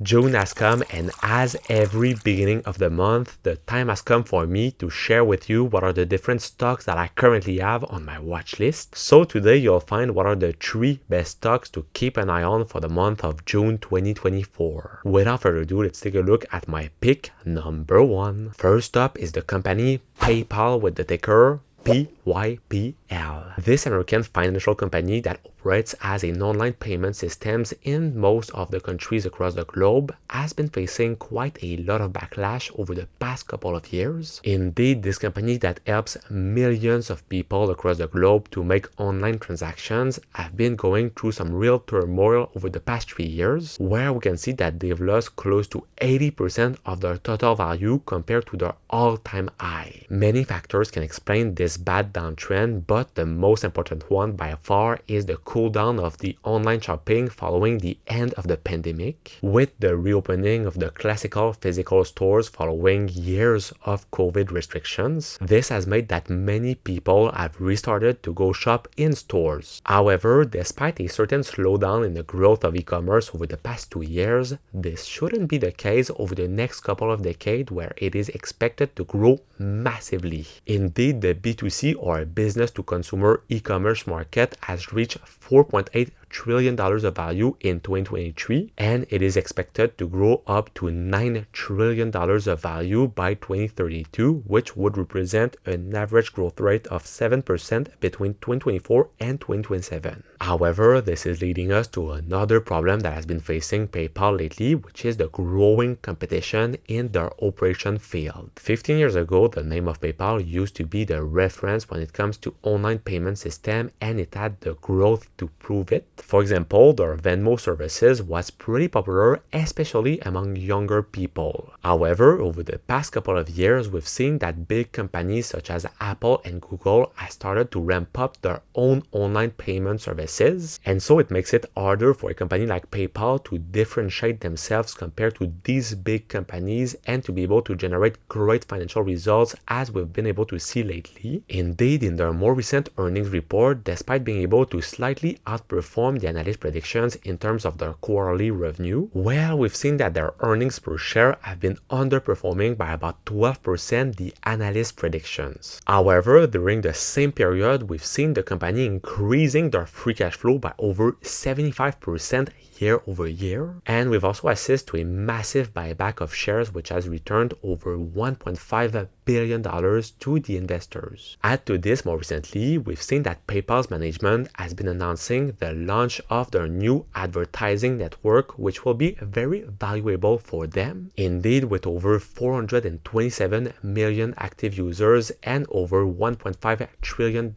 June has come, and as every beginning of the month, the time has come for me to share with you what are the different stocks that I currently have on my watch list. So today you'll find what are the 3 best stocks to keep an eye on for the month of June 2024. Without further ado, let's take a look at my pick number 1. First up is the company PayPal with the ticker PYPL. This American financial company that operates as an online payment systems in most of the countries across the globe has been facing quite a lot of backlash over the past couple of years. Indeed, this company that helps millions of people across the globe to make online transactions have been going through some real turmoil over the past 3 years, where we can see that they've lost close to 80% of their total value compared to their all-time high. Many factors can explain this bad downtrend, but the most important one by far is the cool down of the online shopping following the end of the pandemic, with the reopening of the classical physical stores following years of COVID restrictions. This has made that many people have restarted to go shop in stores. However, despite a certain slowdown in the growth of e-commerce over the past 2 years, this shouldn't be the case over the next couple of decades, where it is expected to grow massively. Indeed, the B2C or business to consumer e-commerce market has reached $4.8 trillion of value in 2023, and it is expected to grow up to $9 trillion of value by 2032, which would represent an average growth rate of 7% between 2024 and 2027. However, this is leading us to another problem that has been facing PayPal lately, which is the growing competition in their operation field. 15 years ago, the name of PayPal used to be the reference when it comes to online payment system, and it had the growth to prove it. For example, their Venmo services was pretty popular, especially among younger people. However, over the past couple of years, we've seen that big companies such as Apple and Google have started to ramp up their own online payment services, and so it makes it harder for a company like PayPal to differentiate themselves compared to these big companies and to be able to generate great financial results, as we've been able to see lately. Indeed, in their more recent earnings report, despite being able to slightly outperform the analyst predictions in terms of their quarterly revenue, well, we've seen that their earnings per share have been underperforming by about 12% the analyst predictions. However, during the same period, we've seen the company increasing their free cash flow by over 75% year over year, and we've also assisted to a massive buyback of shares, which has returned over $1.5 billion to the investors. Add to this, more recently, we've seen that PayPal's management has been announcing the launch of their new advertising network, which will be very valuable for them. Indeed, with over 427 million active users and over $1.5 trillion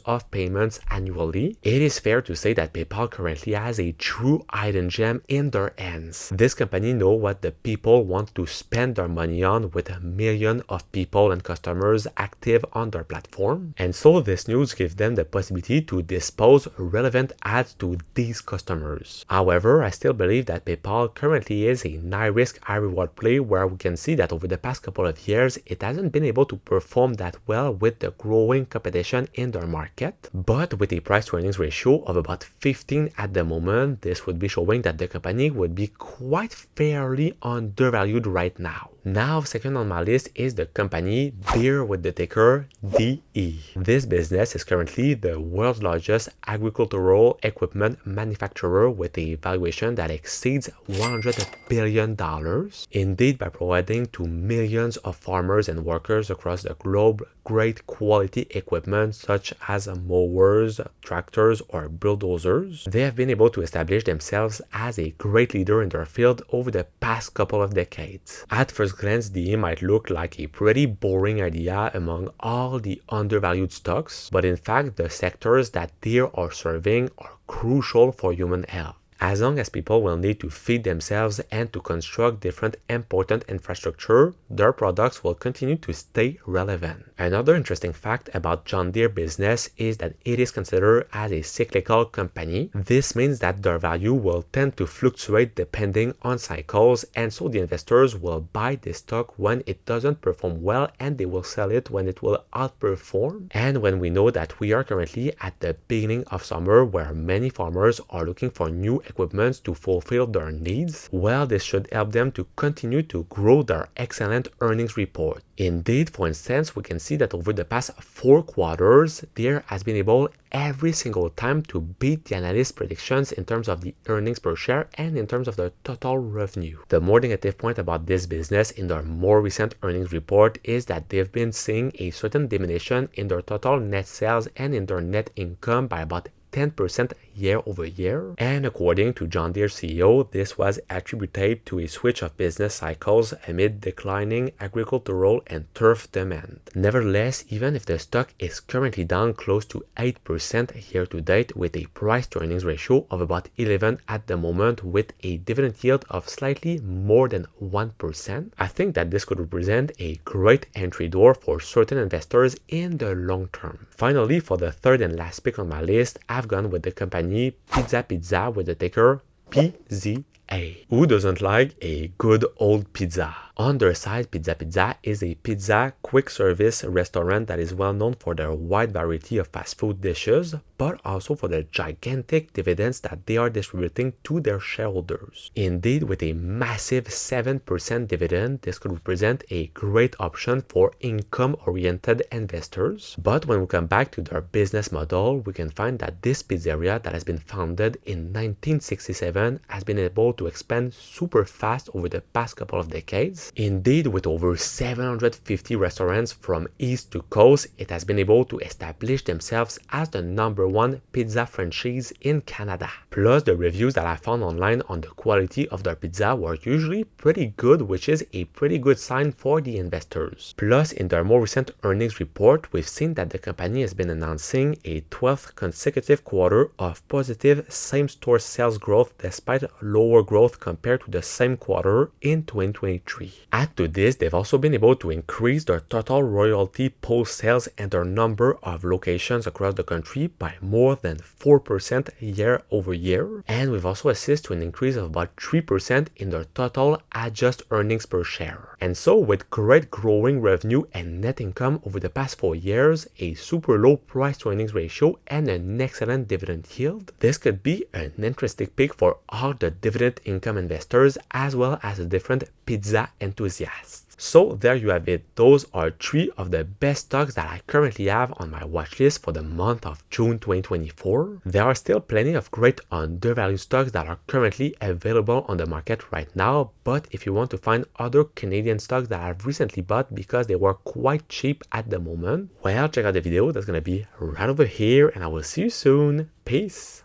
of payments annually, it is fair to say that PayPal currently has a true hidden gem in their hands. This company knows what the people want to spend their money on, with millions of people and customers active on their platform, and so this news gives them the possibility to dispose relevant ads to these customers. However, I still believe that PayPal currently is a high risk, high reward play, where we can see that over the past couple of years it hasn't been able to perform that well with the growing competition in their market. But with a price to earnings ratio of about 15 at the moment, this would be showing that the company would be quite fairly undervalued right now. Now, second on my list is the company Deere with the ticker DE. This business is currently the world's largest agricultural equipment manufacturer, with a valuation that exceeds $100 billion. Indeed, by providing to millions of farmers and workers across the globe great quality equipment such as mowers, tractors, or bulldozers, they have been able to establish themselves as a great leader in their field over the past couple of decades. At first glance, DE might look like a pretty boring idea among all the undervalued stocks, but in fact, the sectors that Deere are serving are crucial for human health. As long as people will need to feed themselves and to construct different important infrastructure, their products will continue to stay relevant. Another interesting fact about John Deere business is that it is considered as a cyclical company. This means that their value will tend to fluctuate depending on cycles, and so the investors will buy this stock when it doesn't perform well, and they will sell it when it will outperform. And when we know that we are currently at the beginning of summer, where many farmers are looking for new equipment to fulfill their needs, well, this should help them to continue to grow their excellent earnings report. Indeed, for instance, we can see that over the past 4 quarters, Deere has been able every single time to beat the analyst predictions in terms of the earnings per share and in terms of the total revenue. The more negative point about this business in their more recent earnings report is that they've been seeing a certain diminution in their total net sales and in their net income by about 10% year over year. And according to John Deere CEO, this was attributed to a switch of business cycles amid declining agricultural and turf demand. Nevertheless, even if the stock is currently down close to 8% year to date with a price to earnings ratio of about 11 at the moment with a dividend yield of slightly more than 1%, I think that this could represent a great entry door for certain investors in the long term. Finally, for the third and last pick on my list, I've gone with the company Pizza with the ticker PZA. Who doesn't like a good old pizza? On their side, Pizza is a pizza quick service restaurant that is well known for their wide variety of fast food dishes, but also for the gigantic dividends that they are distributing to their shareholders. Indeed, with a massive 7% dividend, this could represent a great option for income-oriented investors. But when we come back to their business model, we can find that this pizzeria that has been founded in 1967 has been able to expand super fast over the past couple of decades. Indeed, with over 750 restaurants from east to coast, it has been able to establish themselves as the #1 pizza franchise in Canada. Plus, the reviews that I found online on the quality of their pizza were usually pretty good, which is a pretty good sign for the investors. Plus, in their more recent earnings report, we've seen that the company has been announcing a 12th consecutive quarter of positive same-store sales growth despite lower growth compared to the same quarter in 2023. Add to this, they've also been able to increase their total royalty post sales and their number of locations across the country by more than 4% year over year. And we've also assisted to an increase of about 3% in their total adjusted earnings per share. And so with great growing revenue and net income over the past 4 years, a super low price to earnings ratio and an excellent dividend yield, this could be an interesting pick for all the dividend income investors as well as the different pizza enthusiasts. So there you have it. Those are 3 of the best stocks that I currently have on my watch list for the month of June 2024. There are still plenty of great undervalued stocks that are currently available on the market right now, but if you want to find other Canadian stocks that I've recently bought because they were quite cheap at the moment, well, check out the video that's going to be right over here and I will see you soon. Peace.